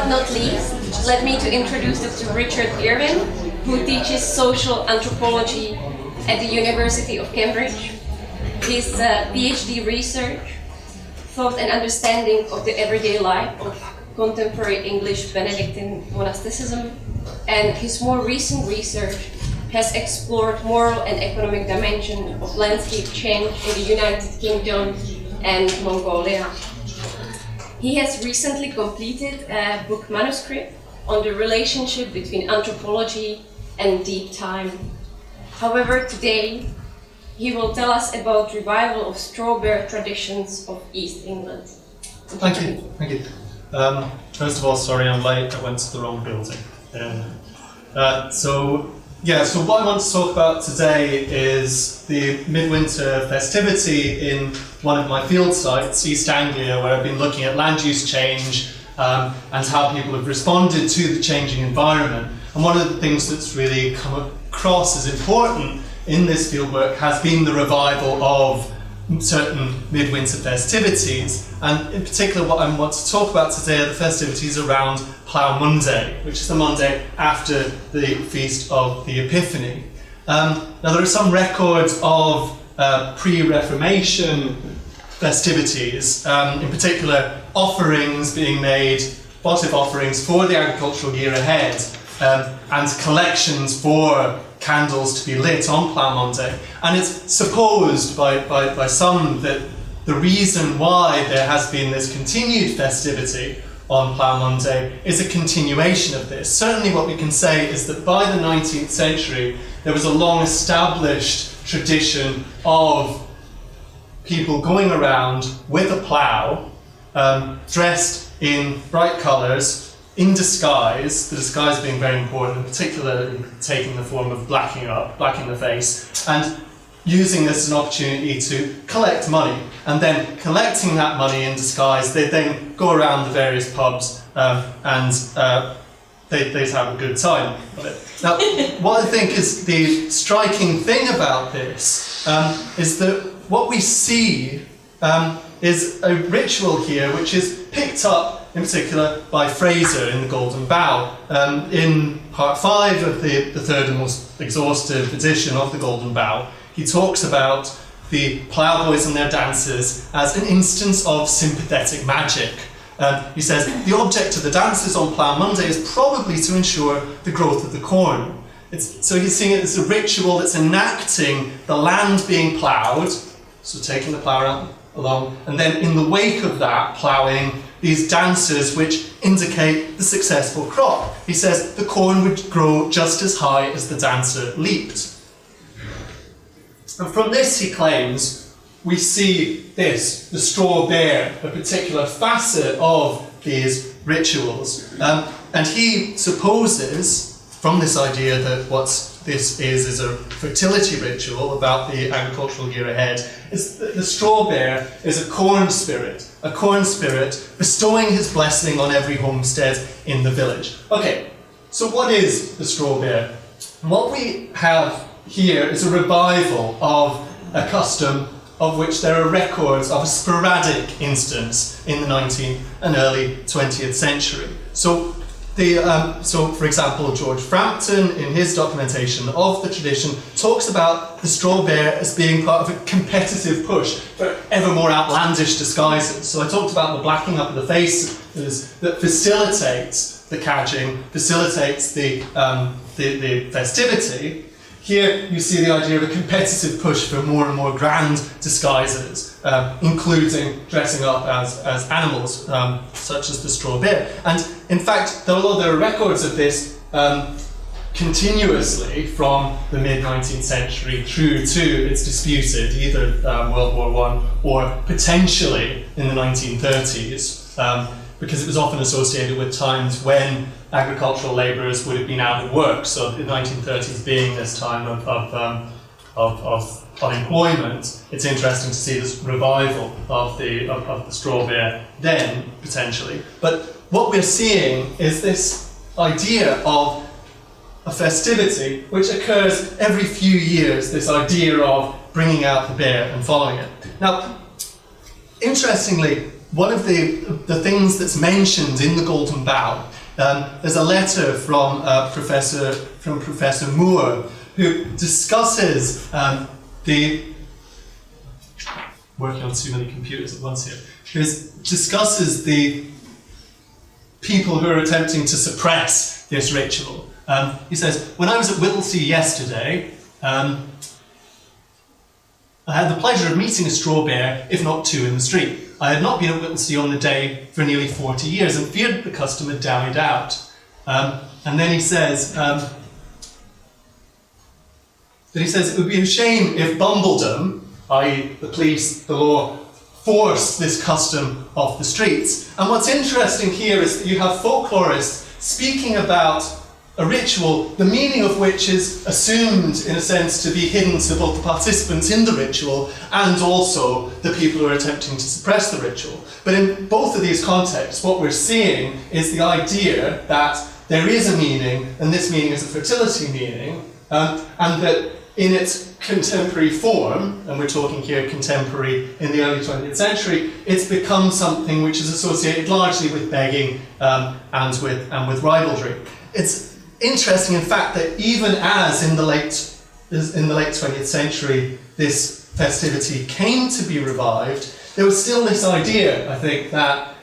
but not least, let me to introduce you to Richard Irvine, who teaches social anthropology at the University of Cambridge. His PhD research, thought and understanding of the everyday life of contemporary English Benedictine monasticism, and his more recent research has explored moral and economic dimension of landscape change in the United Kingdom and Mongolia. He has recently completed a book manuscript on the relationship between anthropology and deep time. However, today he will tell us about revival of straw bear traditions of East England. Thank you. First of all, sorry I'm late, I went to the wrong building. So what I want to talk about today is the Midwinter festivity in one of my field sites, East Anglia, where I've been looking at land use change and how people have responded to the changing environment. And one of the things that's really come across as important in this fieldwork has been the revival of certain midwinter festivities, and in particular what I want to talk about today are the festivities around Plough Monday, which is the Monday after the Feast of the Epiphany. Now there are some records of pre-Reformation festivities, in particular offerings being made, votive offerings for the agricultural year ahead, and collections for candles to be lit on Plough Monday. And it's supposed by some that the reason why there has been this continued festivity on Plough Monday is a continuation of this. Certainly what we can say is that by the 19th century there was a long established tradition of people going around with a plough, dressed in bright colours, in disguise, the disguise being very important, particularly taking the form of blacking the face, and using this as an opportunity to collect money. And then collecting that money in disguise, they then go around the various pubs and they'd have a good time of it. Now, what I think is the striking thing about this is that what we see is a ritual here which is picked up in particular by Fraser in the Golden Bough. In part 5 of the third and most exhaustive edition of the Golden Bough, he talks about the ploughboys and their dances as an instance of sympathetic magic. He says, the object of the dances on Plough Monday is probably to ensure the growth of the corn. So he's seeing it as a ritual that's enacting the land being ploughed, so taking the plough along, and then in the wake of that, ploughing these dances which indicate the successful crop. He says the corn would grow just as high as the dancer leaped. And from this, he claims, we see this, the straw bear, a particular facet of these rituals. And he supposes, from this idea that what this is a fertility ritual about the agricultural year ahead, is that the straw bear is a corn spirit bestowing his blessing on every homestead in the village. Okay, so what is the straw bear? What we have here is a revival of a custom of which there are records of a sporadic instance in the 19th and early 20th century. So, for example, George Frampton, in his documentation of the tradition, talks about the straw bear as being part of a competitive push for ever more outlandish disguises. So I talked about the blacking up of the faces that facilitates the cadging, facilitates the festivity. Here you see the idea of a competitive push for more and more grand disguises, including dressing up as animals, such as the straw bear. And in fact, although there are records of this continuously from the mid-19th century through to, it's disputed, either World War I or potentially in the 1930s, because it was often associated with times when agricultural labourers would have been out of work, so the 1930s being this time of unemployment. It's interesting to see this revival of the straw bear then, potentially. But what we're seeing is this idea of a festivity which occurs every few years, this idea of bringing out the bear and following it. Now, interestingly, one of the things that's mentioned in the Golden Bough, there's a letter from Professor Moore, who discusses working on too many computers at once here, who discusses the people who are attempting to suppress this ritual. He says, when I was at Whittlesey yesterday, I had the pleasure of meeting a straw bear, if not two, in the street. I had not been at Whittlesey on the day for nearly 40 years and feared the custom had died out. And then he says, it would be a shame if Bumbledom, i.e. the police, the law, forced this custom off the streets. And what's interesting here is that you have folklorists speaking about a ritual, the meaning of which is assumed, in a sense, to be hidden to both the participants in the ritual and also the people who are attempting to suppress the ritual. But in both of these contexts, what we're seeing is the idea that there is a meaning, and this meaning is a fertility meaning, and that in its contemporary form, and we're talking here contemporary in the early 20th century, it's become something which is associated largely with begging and with ribaldry. It's interesting, in fact, that even as in the late 20th century this festivity came to be revived, there was still this idea, I think, that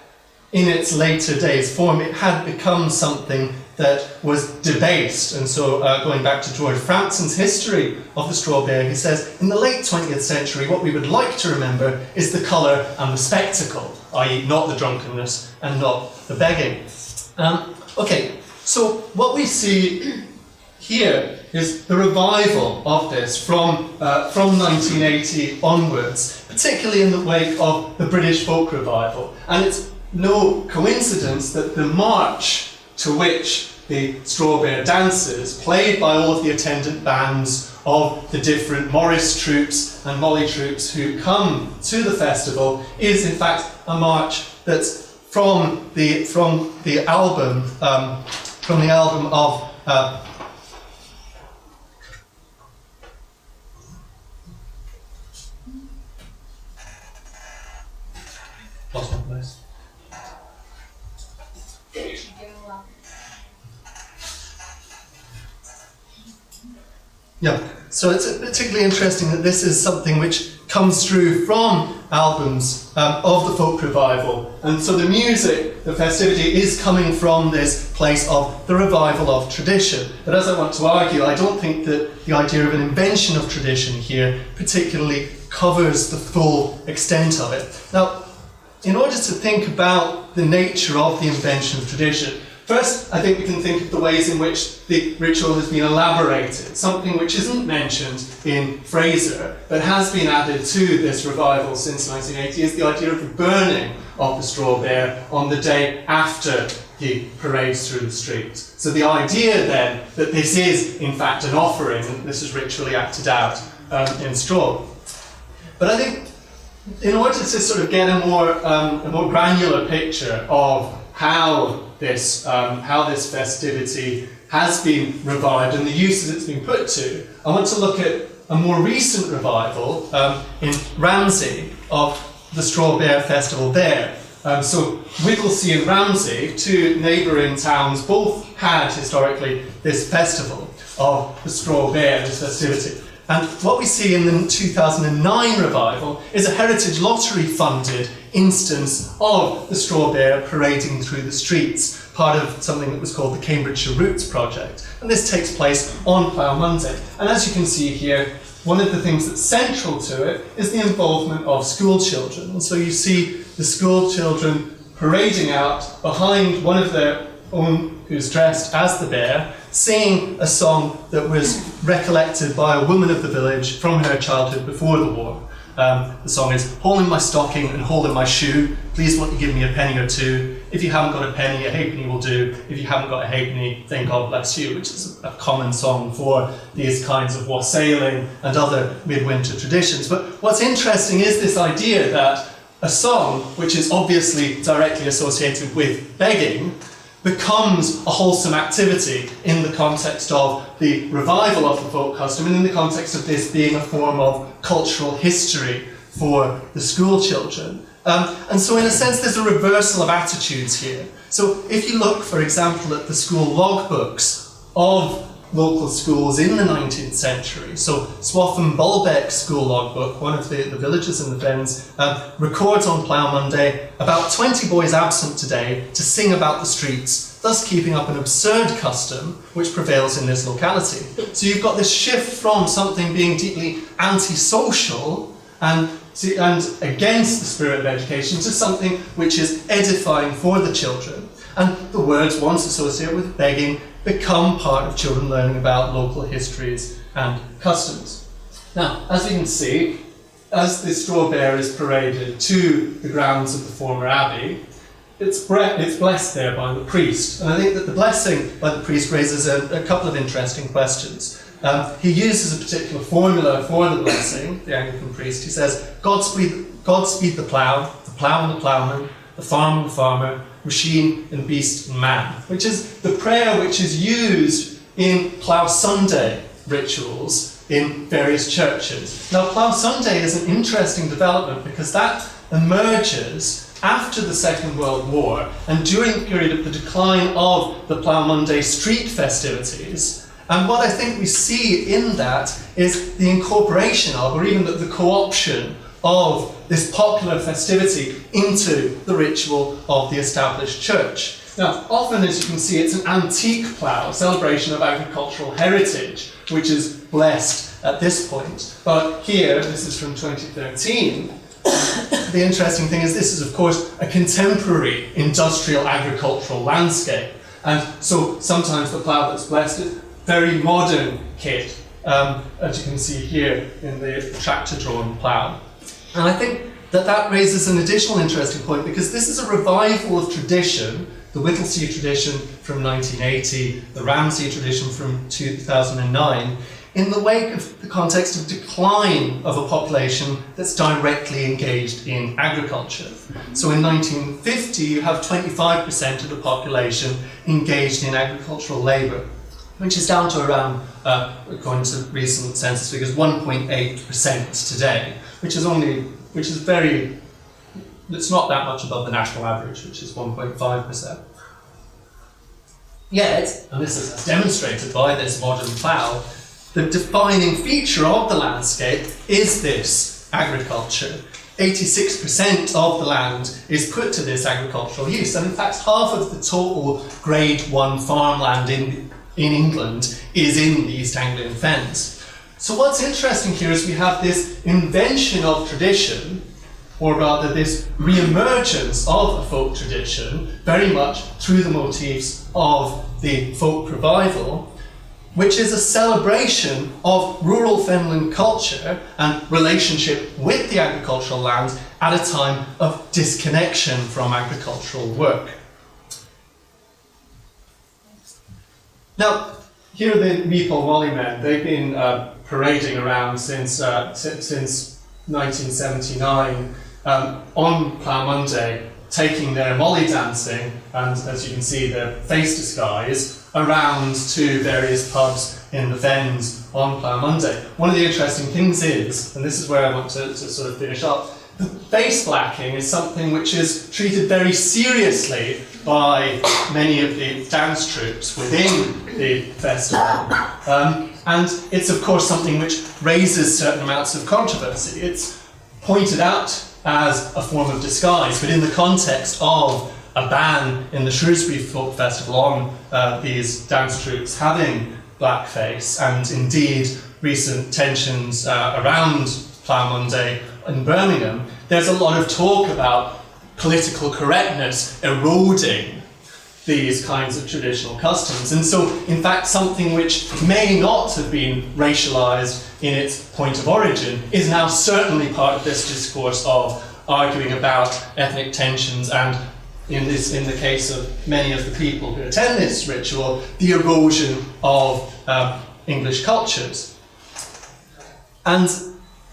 in its later days form it had become something that was debased. And so going back to George Frampton's history of the straw bear, he says, in the late 20th century what we would like to remember is the colour and the spectacle, i.e. not the drunkenness and not the begging. Okay, so what we see here is the revival of this from 1980 onwards, particularly in the wake of the British folk revival. And it's no coincidence that the march to which the straw bear dances, played by all of the attendant bands of the different Morris troops and Molly troops who come to the festival, is in fact a march that's from the album of lost my place. Yeah, so it's particularly interesting that this is something which comes through from albums of the folk revival. And so the music, the festivity, is coming from this place of the revival of tradition. But as I want to argue, I don't think that the idea of an invention of tradition here particularly covers the full extent of it. Now, in order to think about the nature of the invention of tradition, first, I think we can think of the ways in which the ritual has been elaborated, something which isn't mentioned in Fraser, but has been added to this revival since 1980, is the idea of the burning of the straw bear on the day after he parades through the streets. So the idea then that this is, in fact, an offering, and this is ritually acted out in straw. But I think in order to sort of get a more granular picture of how this festivity has been revived and the uses it's been put to, I want to look at a more recent revival in Ramsey of the Straw Bear Festival there. So Whittlesey and Ramsey, two neighbouring towns, both had historically this festival of the Straw Bear, this festivity. And what we see in the 2009 revival is a Heritage Lottery funded instance of the straw bear parading through the streets, part of something that was called the Cambridgeshire Roots Project. And this takes place on Plough Monday. And as you can see here, one of the things that's central to it is the involvement of school children. And so you see the school children parading out behind one of their own who's dressed as the bear, singing a song that was recollected by a woman of the village from her childhood before the war. The song is "Hole in my stocking and hole in my shoe, please won't you give me a penny or two? If you haven't got a penny, a halfpenny will do. If you haven't got a halfpenny, then God bless you," which is a common song for these kinds of wassailing and other midwinter traditions. But what's interesting is this idea that a song, which is obviously directly associated with begging, becomes a wholesome activity in the context of the revival of the folk custom and in the context of this being a form of cultural history for the school children. And so in a sense there's a reversal of attitudes here. So if you look, for example, at the school logbooks of local schools in the 19th century, so Swaffham Bulbeck school logbook, one of the villages in the Fens, records on Plough Monday about 20 boys absent today to sing about the streets, thus keeping up an absurd custom which prevails in this locality. So you've got this shift from something being deeply antisocial and against the spirit of education to something which is edifying for the children. And the words once associated with begging become part of children learning about local histories and customs. Now, as we can see, as the straw bear is paraded to the grounds of the former abbey, it's blessed there by the priest. And I think that the blessing by the priest raises a couple of interesting questions. He uses a particular formula for the blessing, the Anglican priest. He says, Godspeed the plough and the ploughman, the farm and the farmer, machine and beast and man, which is the prayer which is used in Plough Sunday rituals in various churches. Now, Plough Sunday is an interesting development because that emerges after the Second World War and during the period of the decline of the Plough Monday street festivities. And what I think we see in that is the incorporation of, or even the co-option of, this popular festivity into the ritual of the established church. Now, often, as you can see, it's an antique plough, a celebration of agricultural heritage, which is blessed at this point. But here, this is from 2013, the interesting thing is this is, of course, a contemporary industrial agricultural landscape. And so sometimes the plough that's blessed is very modern kit, as you can see here in the tractor-drawn plough. And I think that raises an additional interesting point because this is a revival of tradition, the Whittlesey tradition from 1980, the Ramsey tradition from 2009, in the wake of the context of decline of a population that's directly engaged in agriculture. So in 1950, you have 25% of the population engaged in agricultural labour, which is down to around, according to recent census figures, 1.8% today, which is very, it's not that much above the national average, which is 1.5%. Yet, and this is demonstrated by this modern plough, the defining feature of the landscape is this agriculture. 86% of the land is put to this agricultural use, and in fact half of the total Grade 1 farmland in England is in the East Anglian Fens. So what's interesting here is we have this invention of tradition, or rather this re-emergence of a folk tradition, very much through the motifs of the folk revival, which is a celebration of rural fenland culture and relationship with the agricultural land at a time of disconnection from agricultural work. Now, here are the Meeple Wally men. They've been parading around since 1979 on Plough Monday, taking their molly dancing and, as you can see, their face disguise around to various pubs in the Fens on Plough Monday. One of the interesting things is, and this is where I want to sort of finish up, the face blacking is something which is treated very seriously by many of the dance troupes within the festival. And it's of course something which raises certain amounts of controversy. It's pointed out as a form of disguise, but in the context of a ban in the Shrewsbury Folk Festival on these dance troupes having blackface, and indeed recent tensions around Plough Monday in Birmingham, there's a lot of talk about political correctness eroding these kinds of traditional customs. And so, in fact, something which may not have been racialized in its point of origin is now certainly part of this discourse of arguing about ethnic tensions and, in the case of many of the people who attend this ritual, the erosion of English cultures. And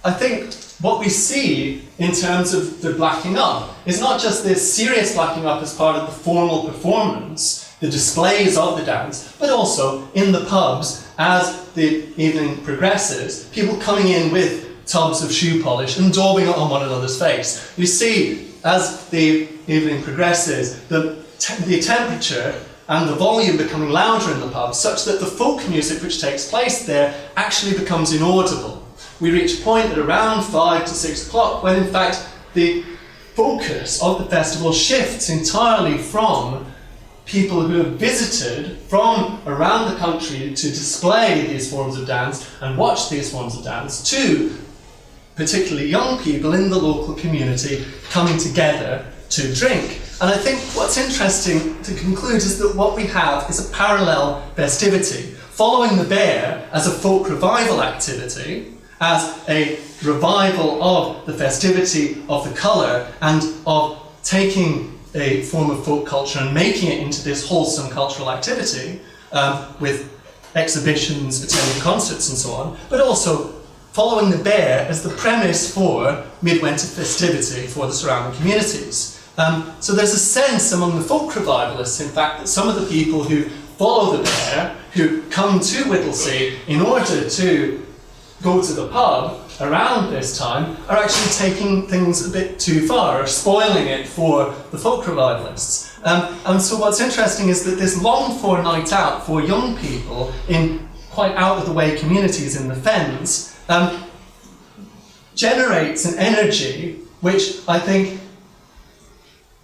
I think what we see in terms of the blacking up is not just this serious blacking up as part of the formal performance, the displays of the dance, but also in the pubs as the evening progresses, people coming in with tubs of shoe polish and daubing it on one another's face. You see as the evening progresses, the temperature and the volume becoming louder in the pub, such that the folk music which takes place there actually becomes inaudible. We reach a point at around 5 to 6 o'clock when in fact the focus of the festival shifts entirely from people who have visited from around the country to display these forms of dance and watch these forms of dance to particularly young people in the local community coming together to drink. And I think what's interesting to conclude is that what we have is a parallel festivity, following the bear as a folk revival activity, as a revival of the festivity of the colour and of taking a form of folk culture and making it into this wholesome cultural activity with exhibitions, attending concerts and so on, but also following the bear as the premise for midwinter festivity for the surrounding communities. So there's a sense among the folk revivalists, in fact, that some of the people who follow the bear, who come to Whittlesey in order to go to the pub around this time, are actually taking things a bit too far, or spoiling it for the folk revivalists. And so what's interesting is that this longed-for night out for young people in quite out-of-the-way communities in the fens generates an energy which I think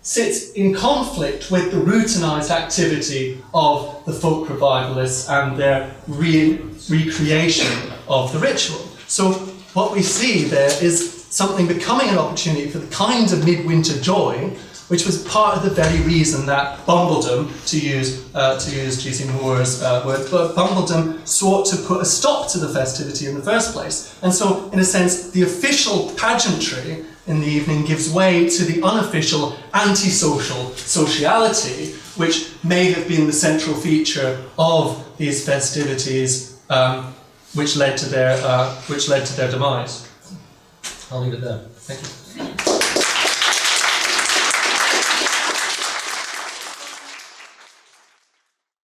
sits in conflict with the routinized activity of the folk revivalists and their recreation of the ritual. So what we see there is something becoming an opportunity for the kind of midwinter joy, which was part of the very reason that Bumbledom, to use G.C. Moore's word, but Bumbledom sought to put a stop to the festivity in the first place. And so, in a sense, the official pageantry in the evening gives way to the unofficial antisocial sociality, which may have been the central feature of these festivities, which led to their demise. I'll leave it there. Thank you.